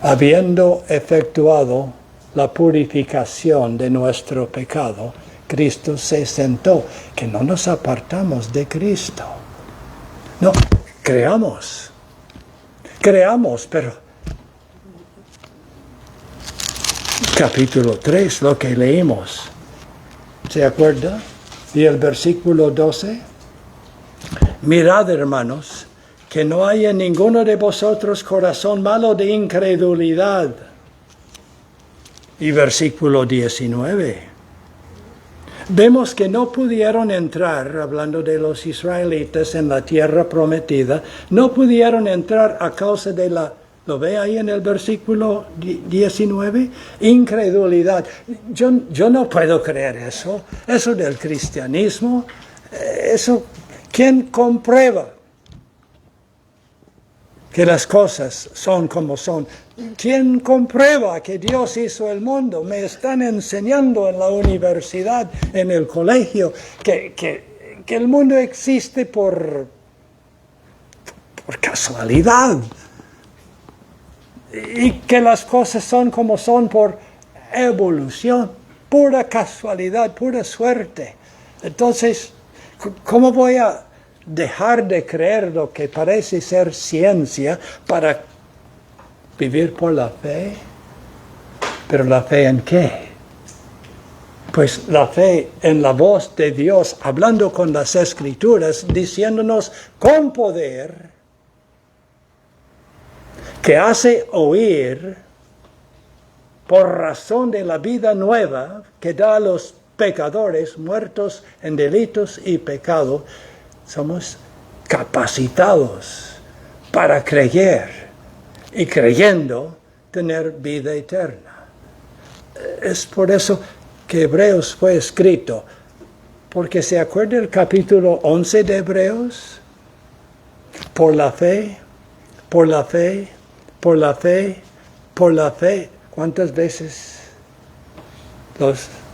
Habiendo efectuado la purificación de nuestro pecado, Cristo se sentó, que no nos apartamos de Cristo. No, creamos, pero capítulo 3, lo que leímos, ¿se acuerda? Y el versículo 12, mirad, hermanos, que no haya en ninguno de vosotros corazón malo de incredulidad. Y versículo 19. Vemos que no pudieron entrar, hablando de los israelitas en la tierra prometida, no pudieron entrar a causa de ¿lo ve ahí en el versículo 19? Incredulidad. Yo no puedo creer eso del cristianismo, eso, ¿quién comprueba que las cosas son como son. ¿Quién comprueba que Dios hizo el mundo? Me están enseñando en la universidad, en el colegio, que el mundo existe por casualidad. Y que las cosas son como son por evolución, pura casualidad, pura suerte. Entonces, ¿cómo voy a dejar de creer lo que parece ser ciencia para vivir por la fe? ¿Pero la fe en qué? Pues la fe en la voz de Dios, hablando con las Escrituras, diciéndonos con poder, que hace oír por razón de la vida nueva que da a los pecadores muertos en delitos y pecado. Somos capacitados para creer y creyendo tener vida eterna. Es por eso que Hebreos fue escrito, porque se acuerda el capítulo 11 de Hebreos, por la fe, por la fe, por la fe, por la fe. ¿Cuántas veces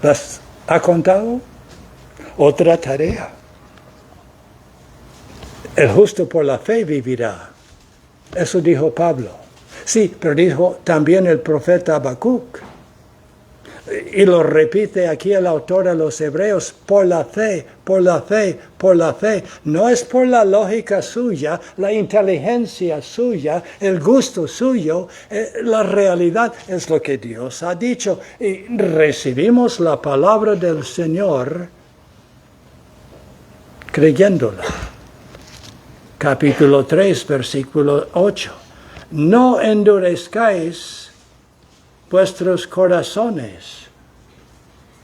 las ha contado? Otra tarea. El justo por la fe vivirá. Eso dijo Pablo. Sí, pero dijo también el profeta Habacuc. Y lo repite aquí el autor a los Hebreos, por la fe, por la fe, por la fe. No es por la lógica suya, la inteligencia suya, el gusto suyo. La realidad es lo que Dios ha dicho. Y recibimos la palabra del Señor creyéndola. Capítulo 3, versículo 8. No endurezcáis vuestros corazones.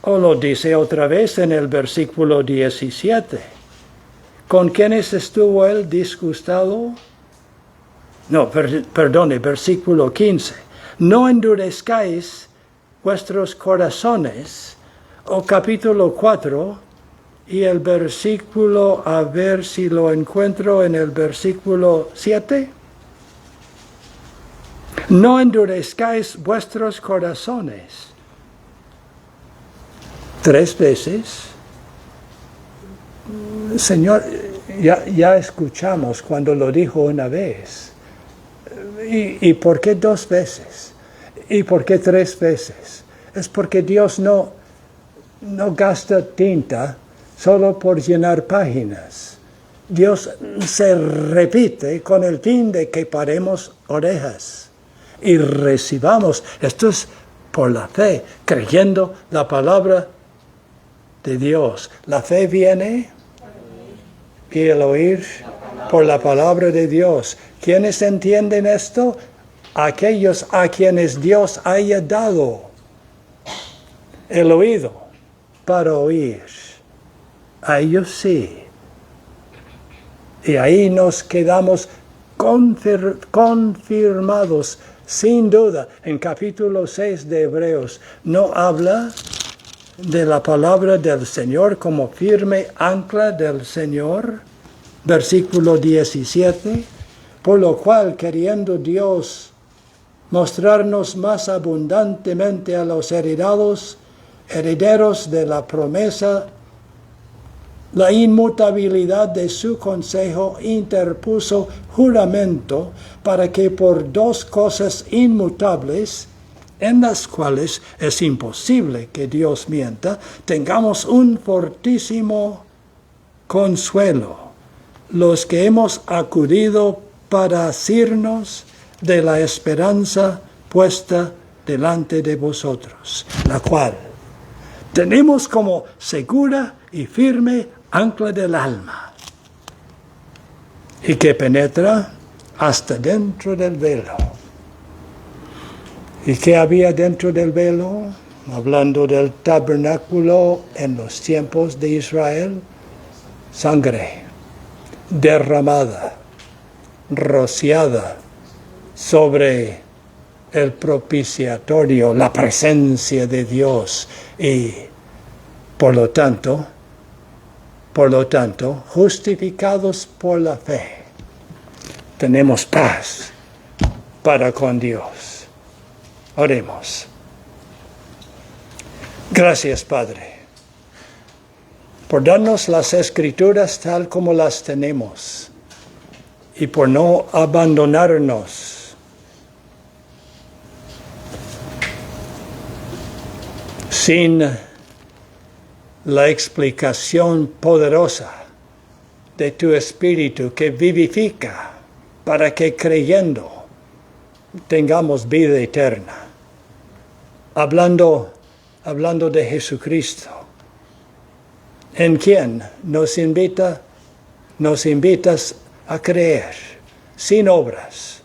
O lo dice otra vez en el versículo 17. ¿Con quiénes estuvo él disgustado? No, perdone, versículo 15. No endurezcáis vuestros corazones. O capítulo 4 y el versículo, a ver si lo encuentro en el versículo 7. No endurezcáis vuestros corazones. 3 veces. Señor, ya escuchamos cuando lo dijo una vez. ¿Y por qué 2 veces? ¿Y por qué 3 veces? Es porque Dios no gasta tinta solo por llenar páginas. Dios se repite con el fin de que paremos orejas y recibamos. Esto es por la fe, creyendo la palabra de Dios. La fe viene y el oír por la palabra de Dios. ¿Quiénes entienden esto? Aquellos a quienes Dios haya dado el oído para oír. A ellos sí. Y ahí nos quedamos confirmados, sin duda. En capítulo 6 de Hebreos no habla de la palabra del Señor como firme ancla del Señor. Versículo 17. Por lo cual, queriendo Dios mostrarnos más abundantemente a los herederos de la promesa, la inmutabilidad de su consejo, interpuso juramento para que por 2 cosas inmutables, en las cuales es imposible que Dios mienta, tengamos un fortísimo consuelo, los que hemos acudido para asirnos de la esperanza puesta delante de vosotros, la cual tenemos como segura y firme ancla del alma, y que penetra hasta dentro del velo. ¿Y qué había dentro del velo? Hablando del tabernáculo en los tiempos de Israel, sangre derramada, rociada sobre el propiciatorio, la presencia de Dios, y por lo tanto, justificados por la fe, tenemos paz para con Dios. Oremos. Gracias, Padre, por darnos las Escrituras tal como las tenemos y por no abandonarnos sin la explicación poderosa de tu Espíritu que vivifica para que creyendo tengamos vida eterna. Hablando de Jesucristo, en quien nos invitas a creer, sin obras,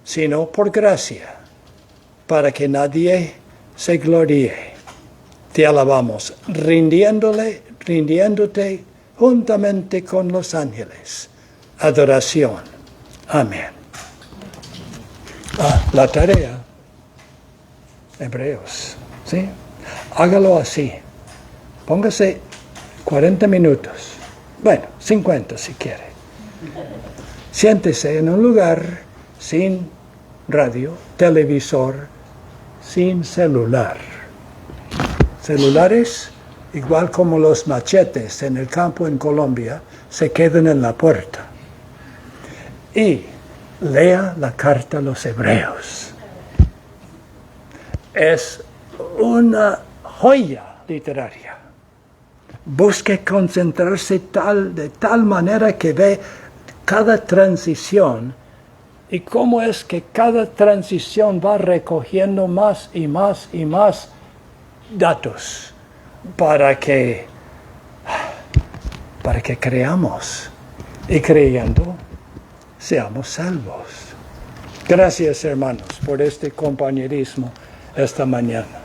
sino por gracia, para que nadie se gloríe. Te alabamos, rindiéndote juntamente con los ángeles. Adoración. Amén. La tarea, Hebreos, ¿sí? Hágalo así. Póngase 40 minutos. Bueno, 50 si quiere. Siéntese en un lugar sin radio, televisor, sin celular. Celulares, igual como los machetes en el campo en Colombia, se quedan en la puerta. Y lea la carta a los Hebreos. Es una joya literaria. Busque concentrarse de tal manera que ve cada transición y cómo es que cada transición va recogiendo más y más y más datos para que creamos y creyendo seamos salvos. Gracias, hermanos, por este compañerismo esta mañana.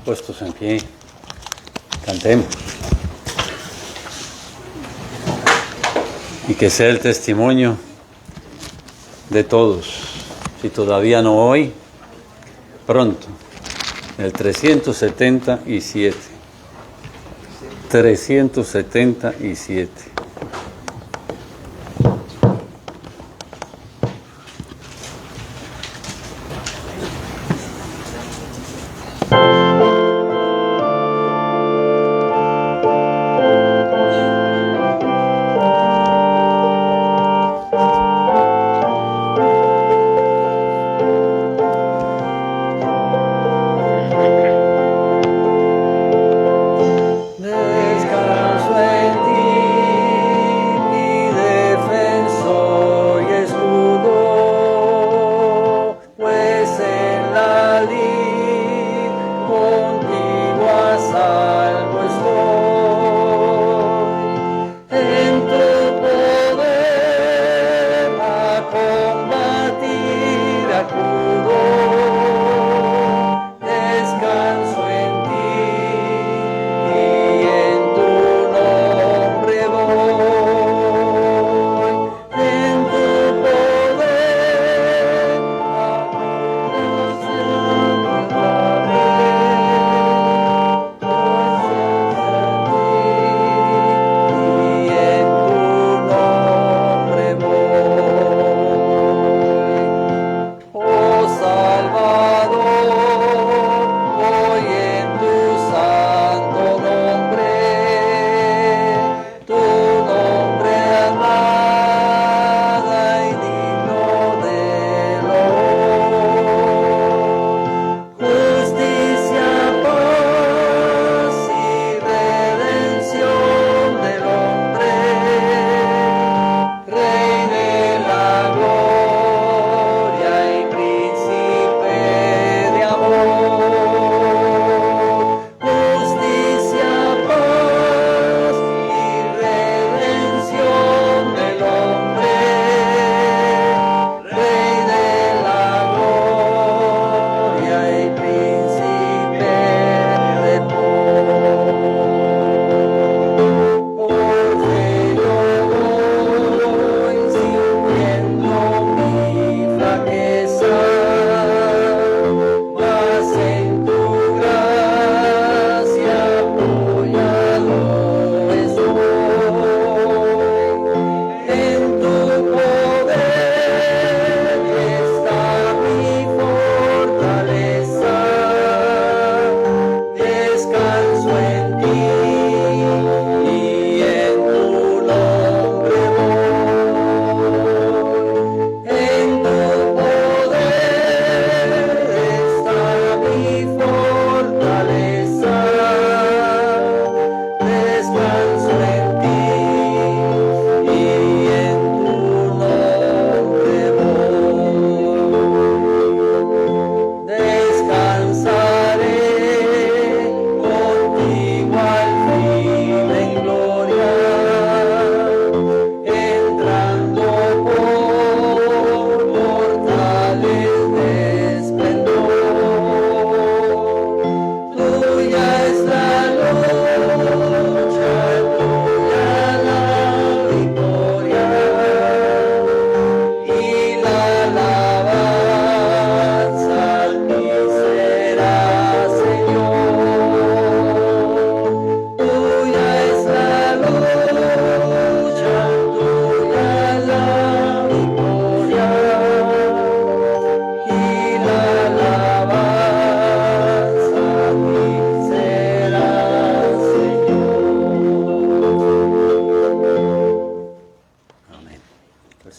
Puestos en pie, cantemos. Y que sea el testimonio de todos. Si todavía no hoy, pronto, el 377. 377. Descanso en ti.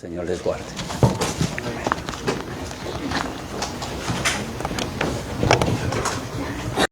Señor les guarde.